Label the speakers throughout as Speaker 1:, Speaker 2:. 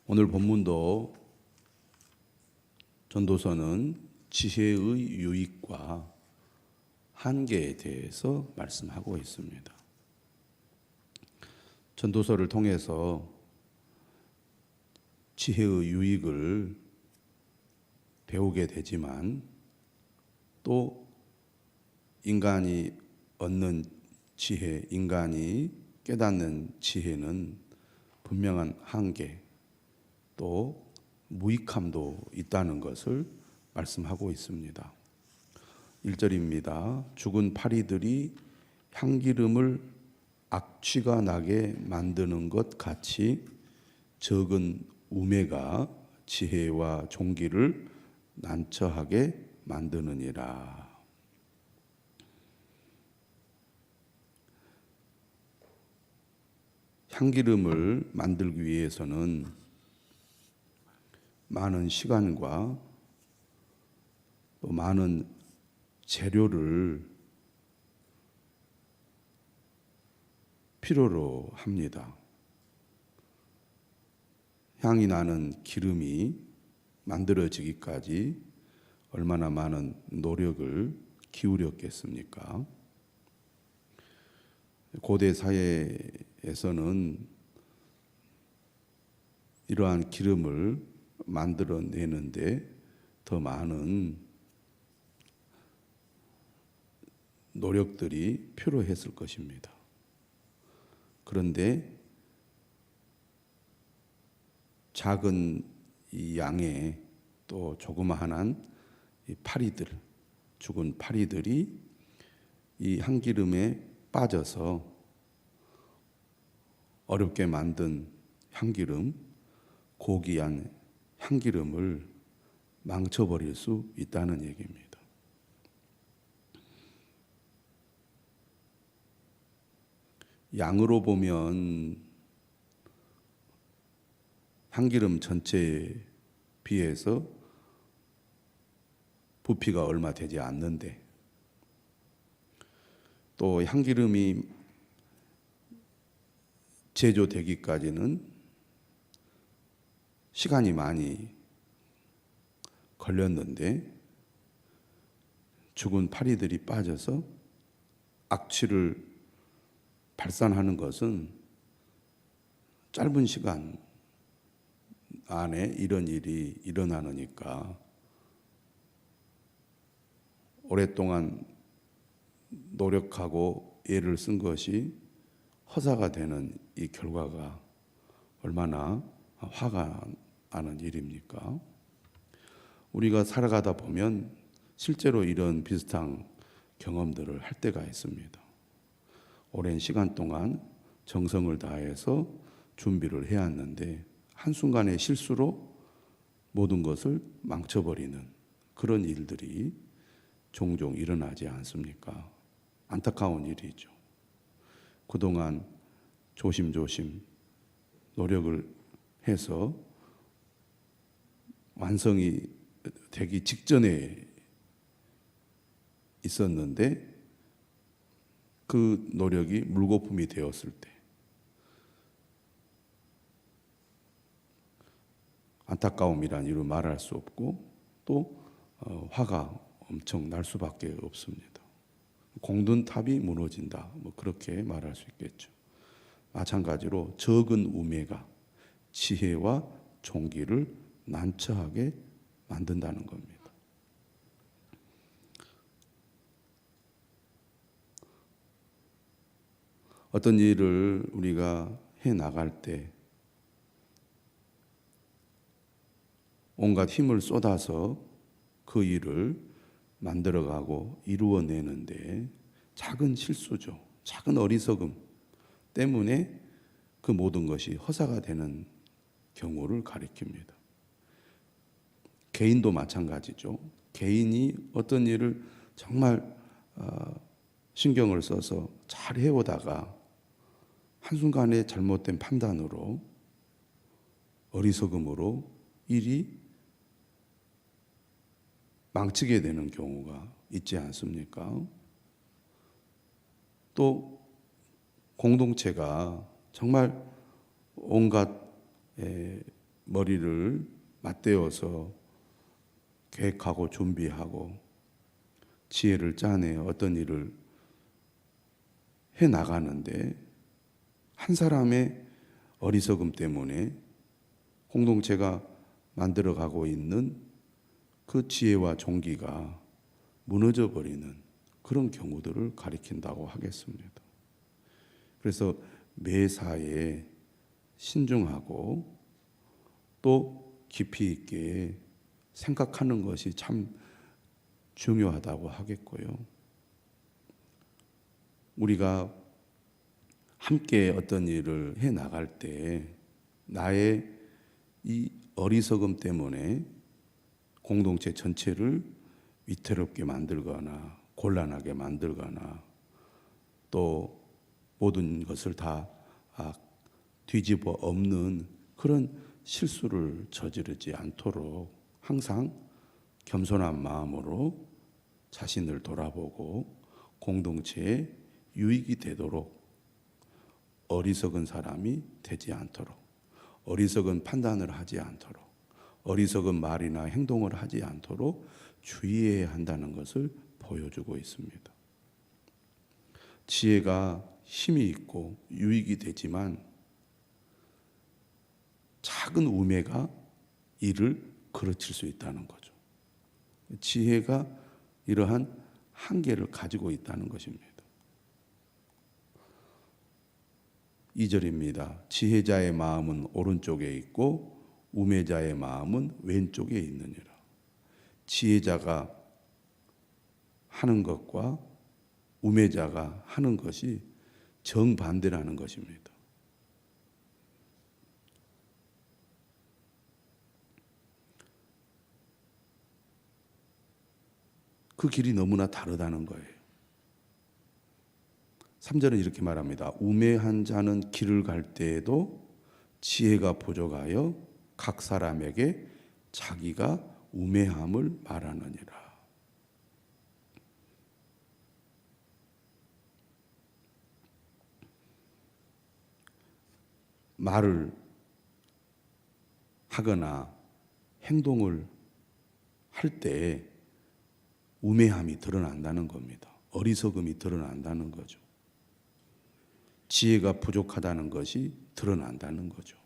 Speaker 1: 오늘 본문도 전도서는 지혜의 유익과 한계에 대해서 말씀하고 있습니다. 전도서를 통해서 지혜의 유익을 배우게 되지만 또 인간이 얻는 지혜, 인간이 깨닫는 지혜는 분명한 한계, 또 무익함도 있다는 것을 말씀하고 있습니다. 1절입니다. 죽은 파리들이 향기름을 악취가 나게 만드는 것 같이 적은 우매가 지혜와 종기를 난처하게 만드느니라. 향기름을 만들기 위해서는 많은 시간과 또 많은 재료를 필요로 합니다. 향이 나는 기름이 만들어지기까지 얼마나 많은 노력을 기울였겠습니까? 고대 사회에서는 이러한 기름을 만들어내는데 더 많은 노력들이 필요했을 것입니다. 그런데 작은 이 양의 또 조그마한 이 파리들, 죽은 파리들이 이 향기름에 빠져서 어렵게 만든 향기름, 고귀한 향기름을 망쳐버릴 수 있다는 얘기입니다. 양으로 보면 향기름 전체에 비해서 부피가 얼마 되지 않는데 또 향기름이 제조되기까지는 시간이 많이 걸렸는데 죽은 파리들이 빠져서 악취를 발산하는 것은 짧은 시간 안에 이런 일이 일어나니까 오랫동안 노력하고 애를 쓴 것이 허사가 되는 이 결과가 얼마나 화가 나는 일입니까? 우리가 살아가다 보면 실제로 이런 비슷한 경험들을 할 때가 있습니다. 오랜 시간 동안 정성을 다해서 준비를 해왔는데 한순간의 실수로 모든 것을 망쳐버리는 그런 일들이 종종 일어나지 않습니까? 안타까운 일이죠. 그동안 조심조심 노력을 해서 완성이 되기 직전에 있었는데 그 노력이 물거품이 되었을 때 안타까움이란 이루 말할 수 없고 또 화가 엄청 날 수밖에 없습니다. 공든 탑이 무너진다, 그렇게 말할 수 있겠죠. 마찬가지로 적은 우매가 지혜와 종기를 난처하게 만든다는 겁니다. 어떤 일을 우리가 해 나갈 때 온갖 힘을 쏟아서 그 일을 만들어가고 이루어내는데 작은 실수죠. 작은 어리석음 때문에 그 모든 것이 허사가 되는 경우를 가리킵니다. 개인도 마찬가지죠. 개인이 어떤 일을 정말 신경을 써서 잘 해오다가 한순간에 잘못된 판단으로 어리석음으로 일이 망치게 되는 경우가 있지 않습니까? 또 공동체가 정말 온갖 머리를 맞대어서 계획하고 준비하고 지혜를 짜내 어떤 일을 해 나가는데 한 사람의 어리석음 때문에 공동체가 만들어가고 있는 그 지혜와 종기가 무너져 버리는 그런 경우들을 가리킨다고 하겠습니다. 그래서 매사에 신중하고 또 깊이 있게 생각하는 것이 참 중요하다고 하겠고요. 우리가 함께 어떤 일을 해 나갈 때 나의 이 어리석음 때문에 공동체 전체를 위태롭게 만들거나 곤란하게 만들거나 또 모든 것을 다 뒤집어 엎는 그런 실수를 저지르지 않도록 항상 겸손한 마음으로 자신을 돌아보고 공동체에 유익이 되도록 어리석은 사람이 되지 않도록 어리석은 판단을 하지 않도록 어리석은 말이나 행동을 하지 않도록 주의해야 한다는 것을 보여주고 있습니다. 지혜가 힘이 있고 유익이 되지만 작은 우매가 이를 그르칠 수 있다는 거죠. 지혜가 이러한 한계를 가지고 있다는 것입니다. 2절입니다. 지혜자의 마음은 오른쪽에 있고 우매자의 마음은 왼쪽에 있느니라. 지혜자가 하는 것과 우매자가 하는 것이 정반대라는 것입니다. 그 길이 너무나 다르다는 거예요. 3절은 이렇게 말합니다. 우매한 자는 길을 갈 때에도 지혜가 부족하여 각 사람에게 자기가 우매함을 말하느니라. 말을 하거나 행동을 할 때 우매함이 드러난다는 겁니다. 어리석음이 드러난다는 거죠. 지혜가 부족하다는 것이 드러난다는 거죠.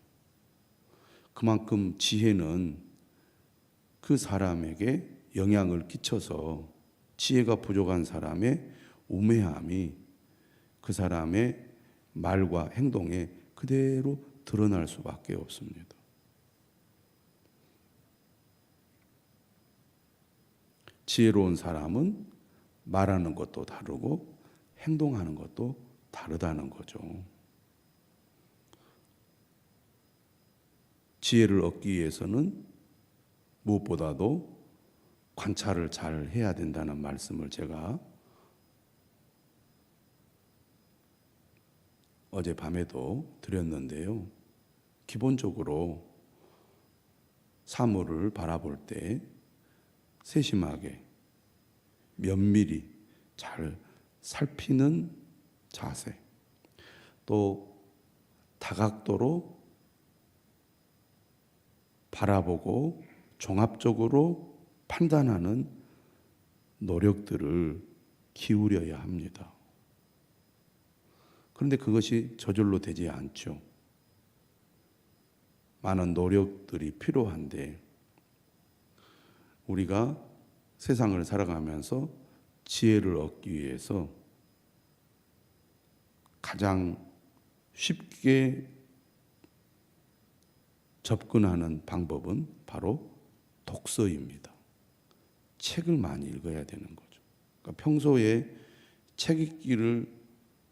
Speaker 1: 그만큼 지혜는 그 사람에게 영향을 끼쳐서 지혜가 부족한 사람의 우매함이 그 사람의 말과 행동에 그대로 드러날 수밖에 없습니다. 지혜로운 사람은 말하는 것도 다르고 행동하는 것도 다르다는 거죠. 지혜를 얻기 위해서는 무엇보다도 관찰을 잘 해야 된다는 말씀을 제가 어젯밤에도 드렸는데요. 기본적으로 사물을 바라볼 때 세심하게 면밀히 잘 살피는 자세, 또 다각도로 바라보고 종합적으로 판단하는 노력들을 기울여야 합니다. 그런데 그것이 저절로 되지 않죠. 많은 노력들이 필요한데 우리가 세상을 살아가면서 지혜를 얻기 위해서 가장 쉽게 접근하는 방법은 바로 독서입니다. 책을 많이 읽어야 되는 거죠. 그러니까 평소에 책 읽기를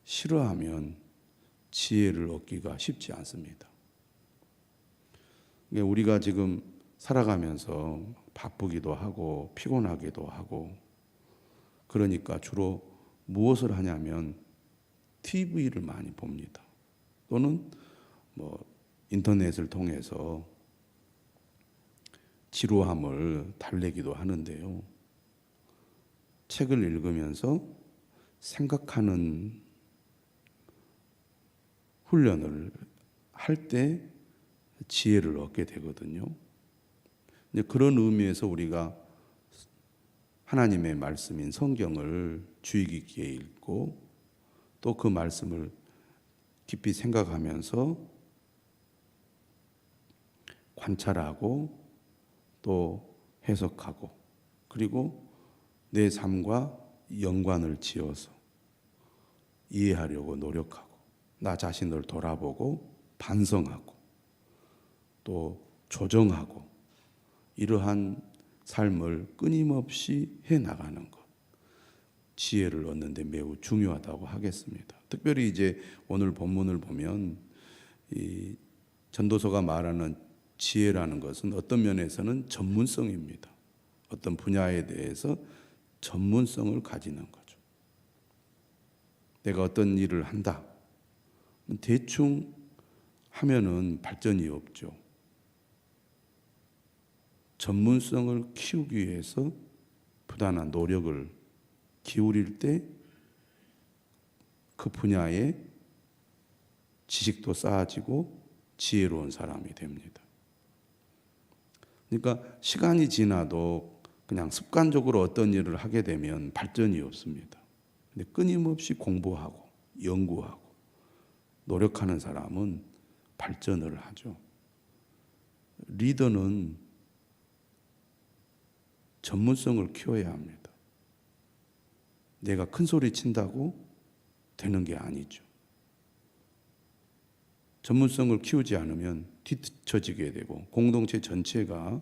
Speaker 1: 싫어하면 지혜를 얻기가 쉽지 않습니다. 우리가 지금 살아가면서 바쁘기도 하고 피곤하기도 하고 그러니까 주로 무엇을 하냐면 TV를 많이 봅니다. 또는 인터넷을 통해서 지루함을 달래기도 하는데요. 책을 읽으면서 생각하는 훈련을 할 때 지혜를 얻게 되거든요. 그런 의미에서 우리가 하나님의 말씀인 성경을 주의 깊게 읽고 또 그 말씀을 깊이 생각하면서 관찰하고 또 해석하고 그리고 내 삶과 연관을 지어서 이해하려고 노력하고 나 자신을 돌아보고 반성하고 또 조정하고 이러한 삶을 끊임없이 해나가는 것, 지혜를 얻는 데 매우 중요하다고 하겠습니다. 특별히 이제 오늘 본문을 보면 이 전도서가 말하는 지혜라는 것은 어떤 면에서는 전문성입니다. 어떤 분야에 대해서 전문성을 가지는 거죠. 내가 어떤 일을 한다. 대충 하면은 발전이 없죠. 전문성을 키우기 위해서 부단한 노력을 기울일 때 그 분야에 지식도 쌓아지고 지혜로운 사람이 됩니다. 그러니까 시간이 지나도 그냥 습관적으로 어떤 일을 하게 되면 발전이 없습니다. 근데 끊임없이 공부하고 연구하고 노력하는 사람은 발전을 하죠. 리더는 전문성을 키워야 합니다. 내가 큰 소리 친다고 되는 게 아니죠. 전문성을 키우지 않으면 뒤처지게 되고 공동체 전체가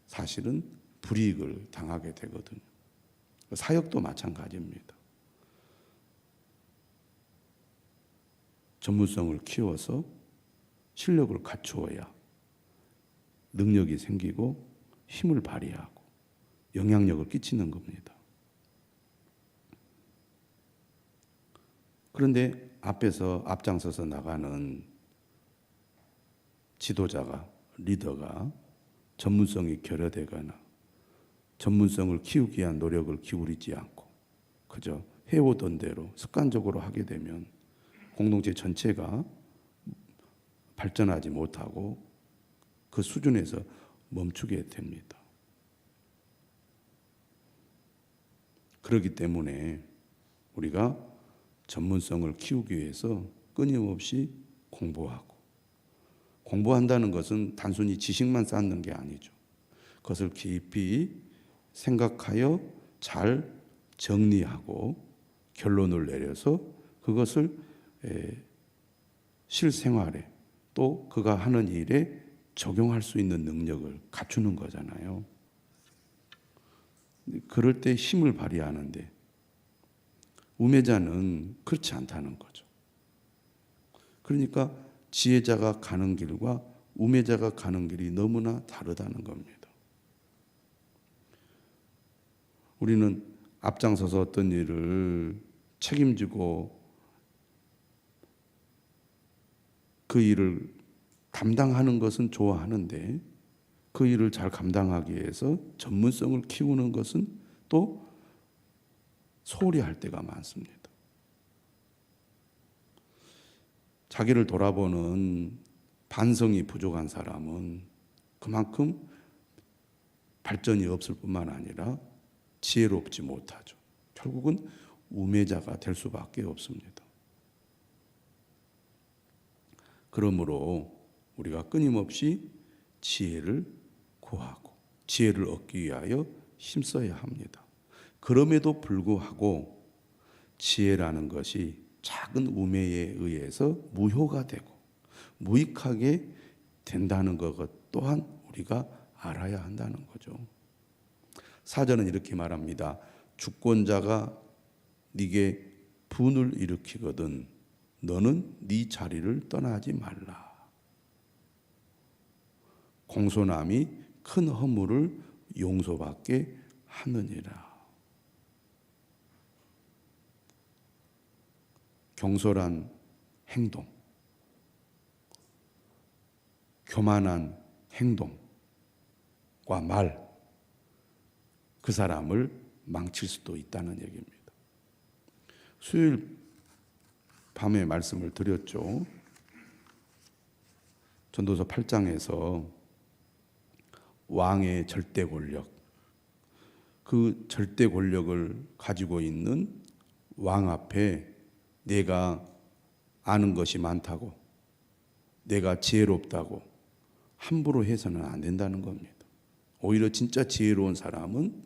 Speaker 1: 사실은 불이익을 당하게 되거든요. 사역도 마찬가지입니다. 전문성을 키워서 실력을 갖추어야 능력이 생기고 힘을 발휘하고 영향력을 끼치는 겁니다. 그런데 앞장서서 나가는 지도자가, 리더가 전문성이 결여되거나 전문성을 키우기 위한 노력을 기울이지 않고 그저 해오던 대로 습관적으로 하게 되면 공동체 전체가 발전하지 못하고 그 수준에서 멈추게 됩니다. 그렇기 때문에 우리가 전문성을 키우기 위해서 끊임없이 공부한다는 것은 단순히 지식만 쌓는 게 아니죠. 그것을 깊이 생각하여 잘 정리하고 결론을 내려서 그것을 실생활에 또 그가 하는 일에 적용할 수 있는 능력을 갖추는 거잖아요. 그럴 때 힘을 발휘하는데 우매자는 그렇지 않다는 거죠. 그러니까 지혜자가 가는 길과 우매자가 가는 길이 너무나 다르다는 겁니다. 우리는 앞장서서 어떤 일을 책임지고 그 일을 감당하는 것은 좋아하는데 그 일을 잘 감당하기 위해서 전문성을 키우는 것은 또 소홀히 할 때가 많습니다. 자기를 돌아보는 반성이 부족한 사람은 그만큼 발전이 없을 뿐만 아니라 지혜롭지 못하죠. 결국은 우매자가 될 수밖에 없습니다. 그러므로 우리가 끊임없이 지혜를 구하고 지혜를 얻기 위하여 힘써야 합니다. 그럼에도 불구하고 지혜라는 것이 작은 우매에 의해서 무효가 되고 무익하게 된다는 것 또한 우리가 알아야 한다는 거죠. 사전은 이렇게 말합니다. 주권자가 네게 분을 일으키거든 너는 네 자리를 떠나지 말라. 공손함이 큰 허물을 용서받게 하느니라. 경솔한 행동, 교만한 행동과 말, 그 사람을 망칠 수도 있다는 얘기입니다. 수요일 밤에 말씀을 드렸죠. 전도서 8장에서 왕의 절대 권력, 그 절대 권력을 가지고 있는 왕 앞에 내가 아는 것이 많다고, 내가 지혜롭다고 함부로 해서는 안 된다는 겁니다. 오히려 진짜 지혜로운 사람은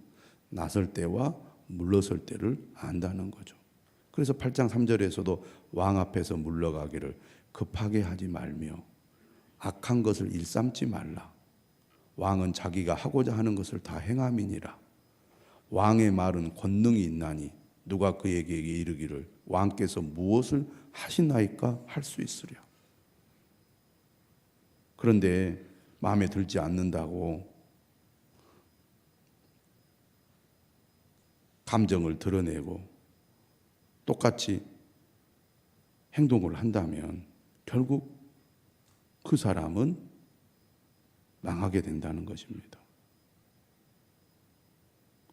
Speaker 1: 나설 때와 물러설 때를 안다는 거죠. 그래서 8장 3절에서도 왕 앞에서 물러가기를 급하게 하지 말며 악한 것을 일삼지 말라. 왕은 자기가 하고자 하는 것을 다 행함이니라. 왕의 말은 권능이 있나니 누가 그에게 이르기를 왕께서 무엇을 하시나이까 할 수 있으랴. 그런데 마음에 들지 않는다고 감정을 드러내고 똑같이 행동을 한다면 결국 그 사람은 망하게 된다는 것입니다.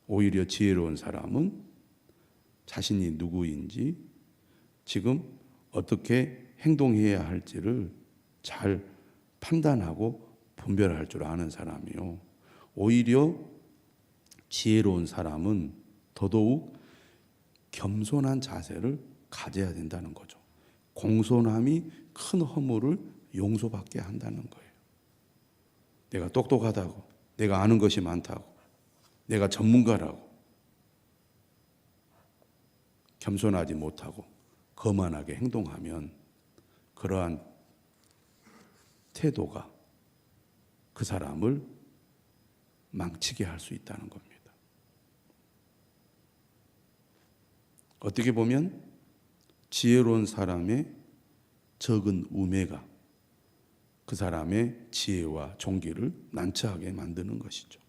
Speaker 1: 오히려 지혜로운 사람은 자신이 누구인지 지금 어떻게 행동해야 할지를 잘 판단하고 분별할 줄 아는 사람이요. 오히려 지혜로운 사람은 더더욱 겸손한 자세를 가져야 된다는 거죠. 공손함이 큰 허물을 용서받게 한다는 거예요. 내가 똑똑하다고, 내가 아는 것이 많다고, 내가 전문가라고 겸손하지 못하고 거만하게 행동하면 그러한 태도가 그 사람을 망치게 할 수 있다는 겁니다. 어떻게 보면 지혜로운 사람의 적은 우매가 그 사람의 지혜와 종기를 난처하게 만드는 것이죠.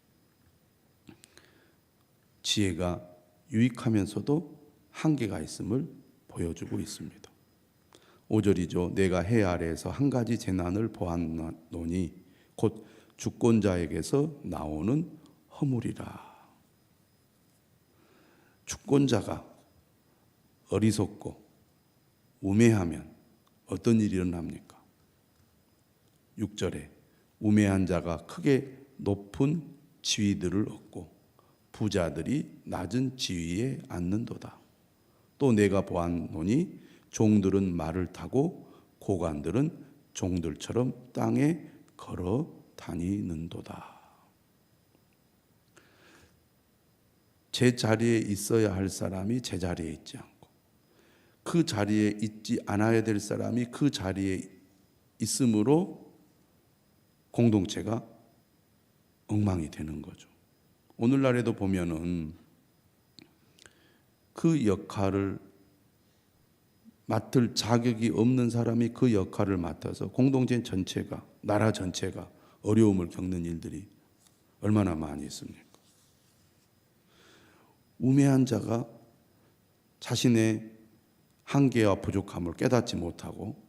Speaker 1: 지혜가 유익하면서도 한계가 있음을 보여주고 있습니다. 5절이죠. 내가 해 아래에서 한 가지 재난을 보았노니 곧 주권자에게서 나오는 허물이라. 주권자가 어리석고 우매하면 어떤 일이 일어납니까? 6절에 우매한 자가 크게 높은 지위들을 얻고 부자들이 낮은 지위에 앉는도다. 또 내가 보았노니 종들은 말을 타고 고관들은 종들처럼 땅에 걸어 다니는도다. 제 자리에 있어야 할 사람이 제 자리에 있지 않고 그 자리에 있지 않아야 될 사람이 그 자리에 있으므로 공동체가 엉망이 되는 거죠. 오늘날에도 보면은 그 역할을 맡을 자격이 없는 사람이 그 역할을 맡아서 공동체 전체가, 나라 전체가 어려움을 겪는 일들이 얼마나 많이 있습니까? 우매한 자가 자신의 한계와 부족함을 깨닫지 못하고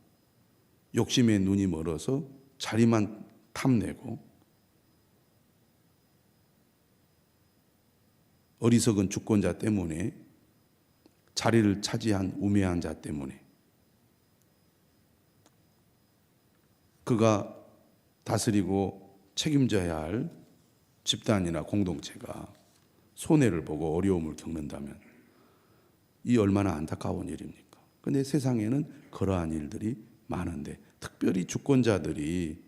Speaker 1: 욕심에 눈이 멀어서 자리만 탐내고 어리석은 주권자 때문에 자리를 차지한 우매한 자 때문에 그가 다스리고 책임져야 할 집단이나 공동체가 손해를 보고 어려움을 겪는다면 이 얼마나 안타까운 일입니까? 그런데 세상에는 그러한 일들이 많은데 특별히 주권자들이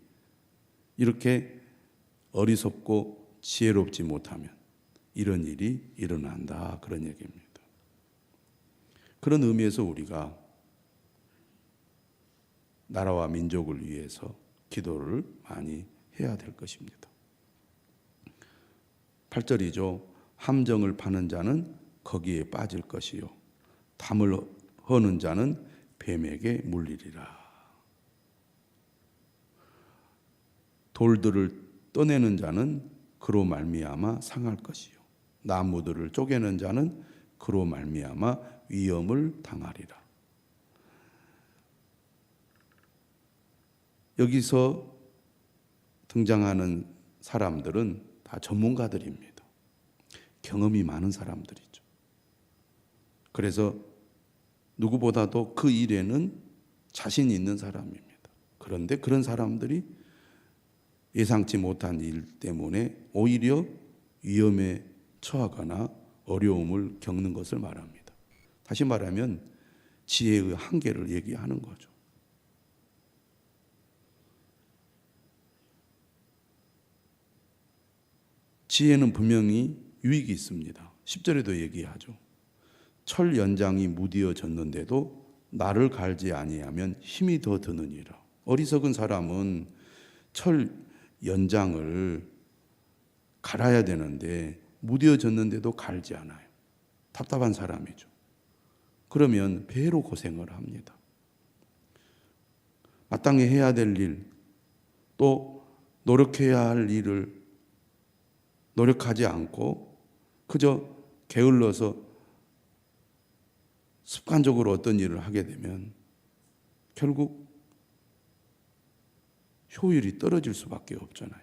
Speaker 1: 이렇게 어리석고 지혜롭지 못하면 이런 일이 일어난다, 그런 얘기입니다. 그런 의미에서 우리가 나라와 민족을 위해서 기도를 많이 해야 될 것입니다. 8절이죠. 함정을 파는 자는 거기에 빠질 것이요 담을 허는 자는 뱀에게 물리리라. 돌들을 떠내는 자는 그로 말미암아 상할 것이요 나무들을 쪼개는 자는 그로 말미암아 위험을 당하리라. 여기서 등장하는 사람들은 다 전문가들입니다. 경험이 많은 사람들이죠. 그래서 누구보다도 그 일에는 자신이 있는 사람입니다. 그런데 그런 사람들이 예상치 못한 일 때문에 오히려 위험에 처하거나 어려움을 겪는 것을 말합니다. 다시 말하면 지혜의 한계를 얘기하는 거죠. 지혜는 분명히 유익이 있습니다. 10절에도 얘기하죠. 철 연장이 무디어졌는데도 나를 갈지 아니하면 힘이 더 드느니라. 어리석은 사람은 철 연장을 갈아야 되는데 무디어졌는데도 갈지 않아요. 답답한 사람이죠. 그러면 배로 고생을 합니다. 마땅히 해야 될 일, 또 노력해야 할 일을 노력하지 않고 그저 게을러서 습관적으로 어떤 일을 하게 되면 결국 효율이 떨어질 수밖에 없잖아요.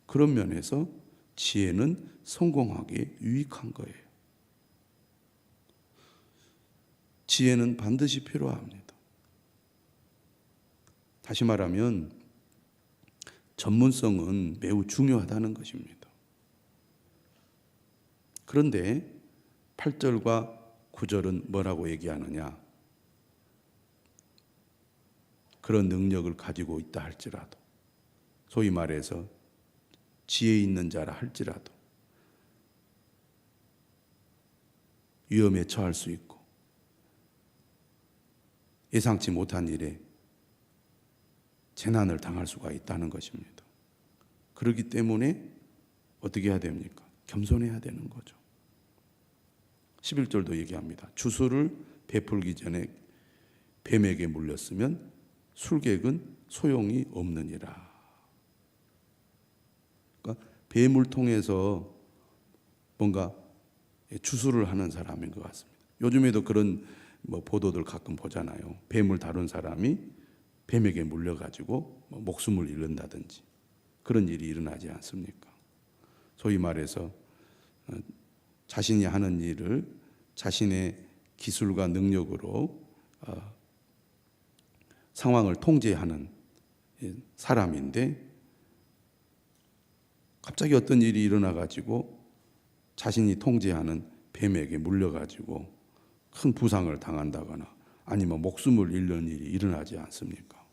Speaker 1: 그런 면에서 지혜는 성공하기에 유익한 거예요. 지혜는 반드시 필요합니다. 다시 말하면 전문성은 매우 중요하다는 것입니다. 그런데 8절과 9절은 뭐라고 얘기하느냐? 그런 능력을 가지고 있다 할지라도, 소위 말해서 지혜 있는 자라 할지라도 위험에 처할 수 있고 예상치 못한 일에 재난을 당할 수가 있다는 것입니다. 그렇기 때문에 어떻게 해야 됩니까? 겸손해야 되는 거죠. 11절도 얘기합니다. 주술을 베풀기 전에 뱀에게 물렸으면 술객은 소용이 없느니라. 그러니까 뱀을 통해서 뭔가 주술을 하는 사람인 것 같습니다. 요즘에도 그런 보도들 가끔 보잖아요. 뱀을 다룬 사람이 뱀에게 물려가지고 목숨을 잃는다든지 그런 일이 일어나지 않습니까? 소위 말해서 자신이 하는 일을 자신의 기술과 능력으로 상황을 통제하는 사람인데 갑자기 어떤 일이 일어나가지고 자신이 통제하는 뱀에게 물려가지고 큰 부상을 당한다거나 아니면 목숨을 잃는 일이 일어나지 않습니까?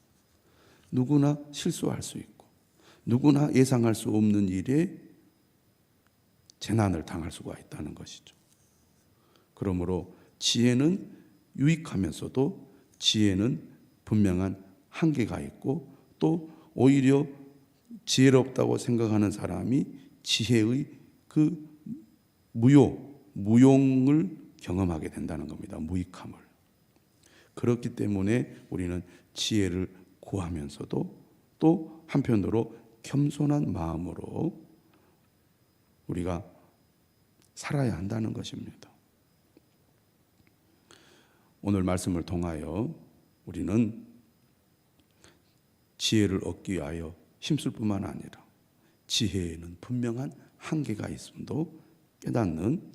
Speaker 1: 누구나 실수할 수 있고 누구나 예상할 수 없는 일에 재난을 당할 수가 있다는 것이죠. 그러므로 지혜는 유익하면서도 지혜는 분명한 한계가 있고 또 오히려 지혜롭다고 생각하는 사람이 지혜의 그 무용을 경험하게 된다는 겁니다. 무익함을. 그렇기 때문에 우리는 지혜를 구하면서도 또 한편으로 겸손한 마음으로 우리가 살아야 한다는 것입니다. 오늘 말씀을 통하여 우리는 지혜를 얻기 위하여 힘쓸 뿐만 아니라 지혜에는 분명한 한계가 있음도 깨닫는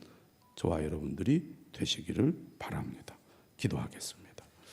Speaker 1: 저와 여러분들이 되시기를 바랍니다. 기도하겠습니다.